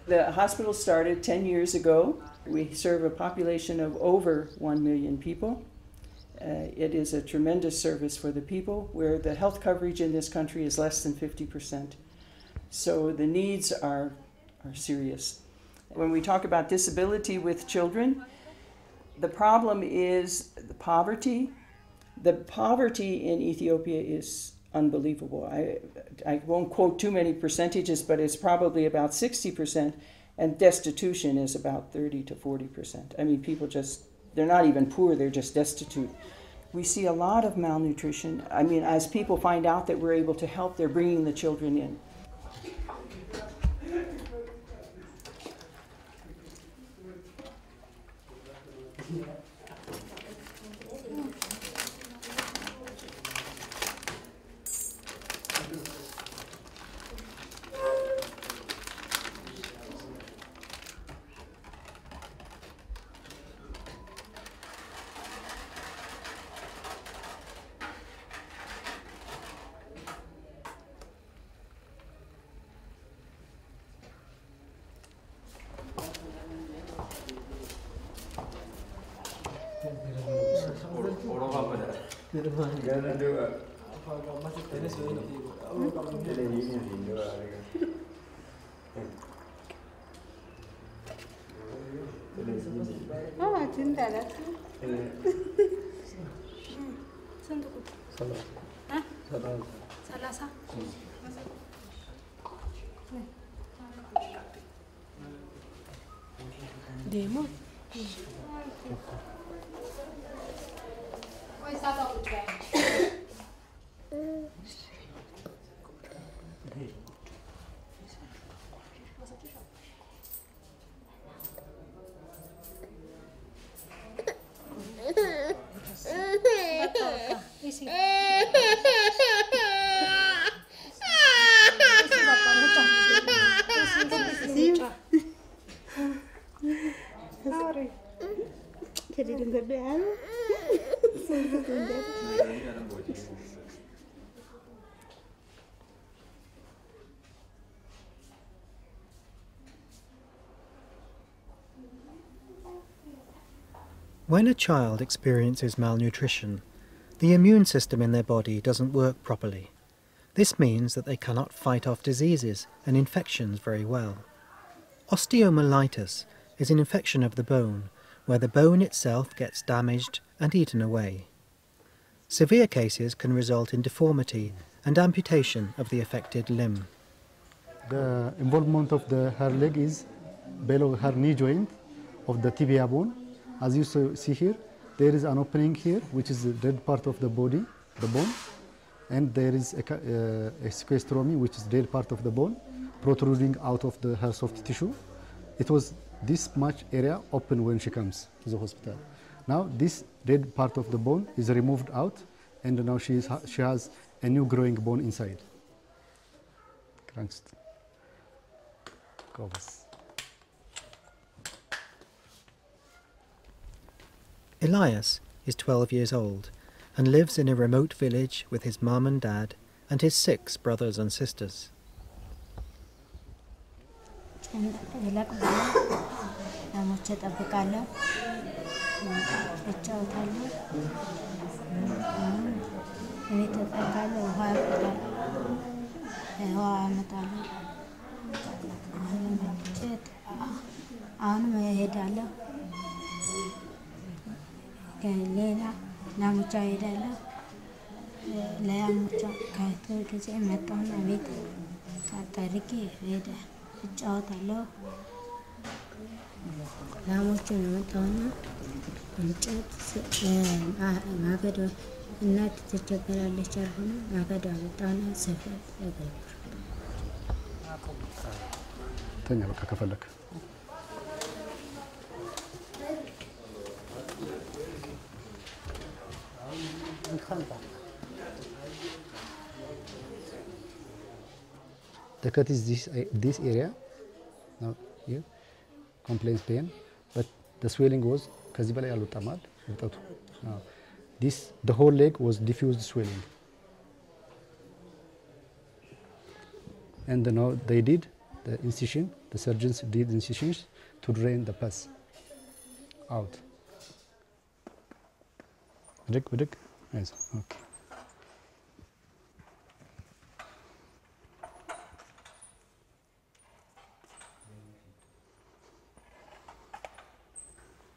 The hospital started 10 years ago. We serve a population of over 1 million people. It is a tremendous service for the people, where the health coverage in this country is less than 50%. So the needs are serious. When we talk about disability with children, the problem is the poverty. The poverty in Ethiopia is unbelievable. I won't quote too many percentages, but it's probably about 60%, and destitution is about 30 to 40%. I mean, people they're not even poor, they're just destitute. We see a lot of malnutrition. I mean, as people find out that we're able to help, they're bringing the children in. When a child experiences malnutrition, the immune system in their body doesn't work properly. This means that they cannot fight off diseases and infections very well. Osteomyelitis is an infection of the bone, where the bone itself gets damaged and eaten away. Severe cases can result in deformity and amputation of the affected limb. The involvement of her leg is below her knee joint of the tibia bone. As you see here, there is an opening here, which is the dead part of the body, the bone, and there is a sequestromy, which is dead part of the bone, protruding out of her soft tissue. It was this much area open when she comes to the hospital. Now this dead part of the bone is removed out, and now she has a new growing bone inside. Elias is 12 years old and lives in a remote village with his mum and dad and his 6 brothers and sisters. The cut is this area, now here, complains pain, but the swelling was the whole leg was diffused swelling. And now they did the incision, the surgeons did incisions to drain the pus out. Yes, okay.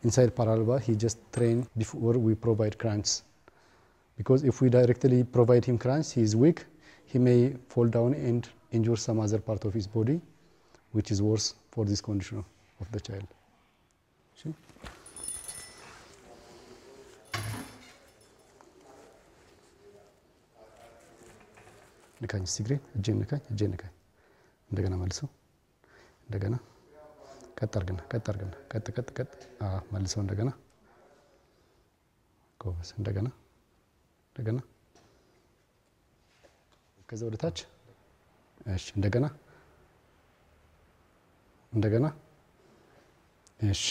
Inside Paralba, he just trained before we provide crunch. Because if we directly provide him crunch, he is weak, he may fall down and injure some other part of his body, which is worse for this condition of the child. See? ንካኝ ሲግሪ እጄን ንካኝ እንደገና መልሰው እንደገና ቀጥ አድርገና ቀጥ መልሰው እንደገና ጎበዝ እንደገና ከዛ ወደ ታች እሺ እንደገና እሺ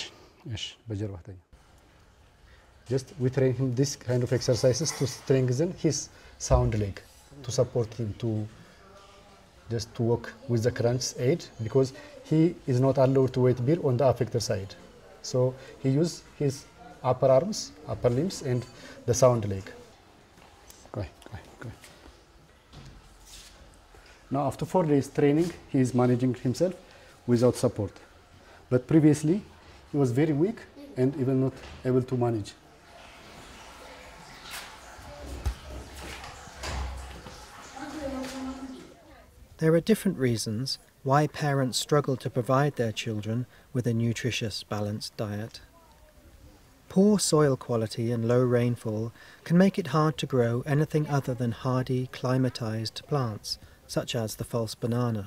በጀርባ ተኛ just we train him this kind of exercises to strengthen his sound leg, to support him to just to walk with the crunch aid, because he is not allowed to weight bear on the affected side. So he uses his upper arms, upper limbs and the sound leg. Go ahead. Now after 4 days training, he is managing himself without support. But previously, he was very weak and even not able to manage. There are different reasons why parents struggle to provide their children with a nutritious, balanced diet. Poor soil quality and low rainfall can make it hard to grow anything other than hardy, climatized plants, such as the false banana.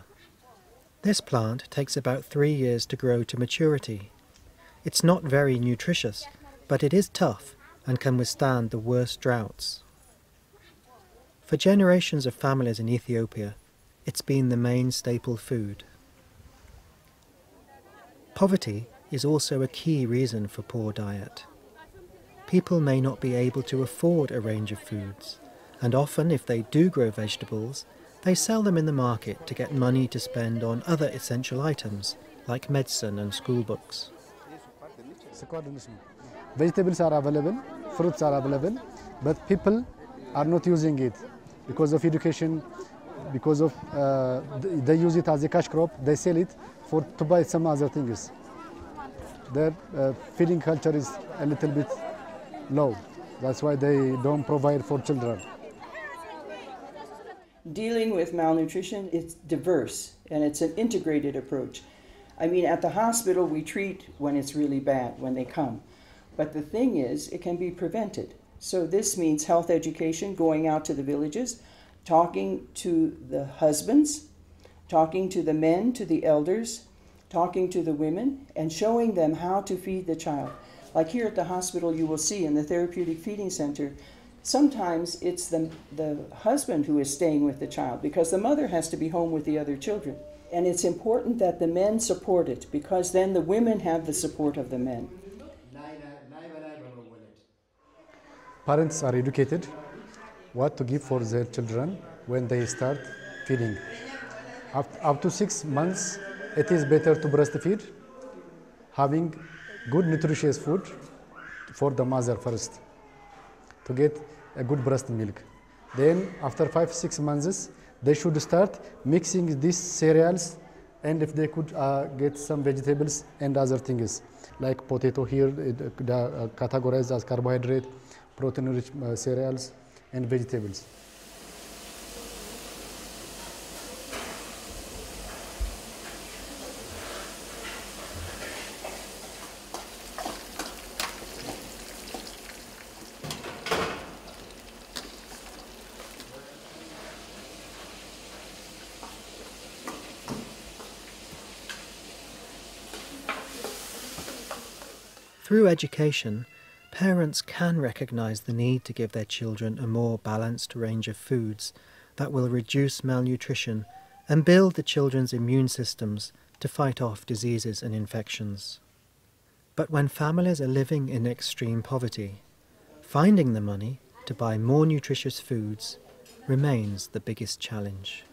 This plant takes about 3 years to grow to maturity. It's not very nutritious, but it is tough and can withstand the worst droughts. For generations of families in Ethiopia, it's been the main staple food. Poverty is also a key reason for poor diet. People may not be able to afford a range of foods, and often if they do grow vegetables, they sell them in the market to get money to spend on other essential items like medicine and school books. Vegetables are available, fruits are available, but people are not using it because of education, because of they use it as a cash crop, they sell it to buy some other things. Their feeding culture is a little bit low. That's why they don't provide for children. Dealing with malnutrition, it's diverse and it's an integrated approach. I mean, at the hospital we treat when it's really bad, when they come. But the thing is, it can be prevented. So this means health education, going out to the villages, talking to the husbands, talking to the men, to the elders, talking to the women, and showing them how to feed the child. Like here at the hospital, you will see in the therapeutic feeding center, sometimes it's the husband who is staying with the child because the mother has to be home with the other children. And it's important that the men support it because then the women have the support of the men. Parents are educated what to give for their children when they start feeding. Up to 6 months, it is better to breastfeed, having good nutritious food for the mother first, to get a good breast milk. Then after 5-6 months, they should start mixing these cereals, and if they could get some vegetables and other things, like potato here, categorized as carbohydrate, protein-rich cereals, and vegetables. Through education, parents can recognize the need to give their children a more balanced range of foods that will reduce malnutrition and build the children's immune systems to fight off diseases and infections. But when families are living in extreme poverty, finding the money to buy more nutritious foods remains the biggest challenge.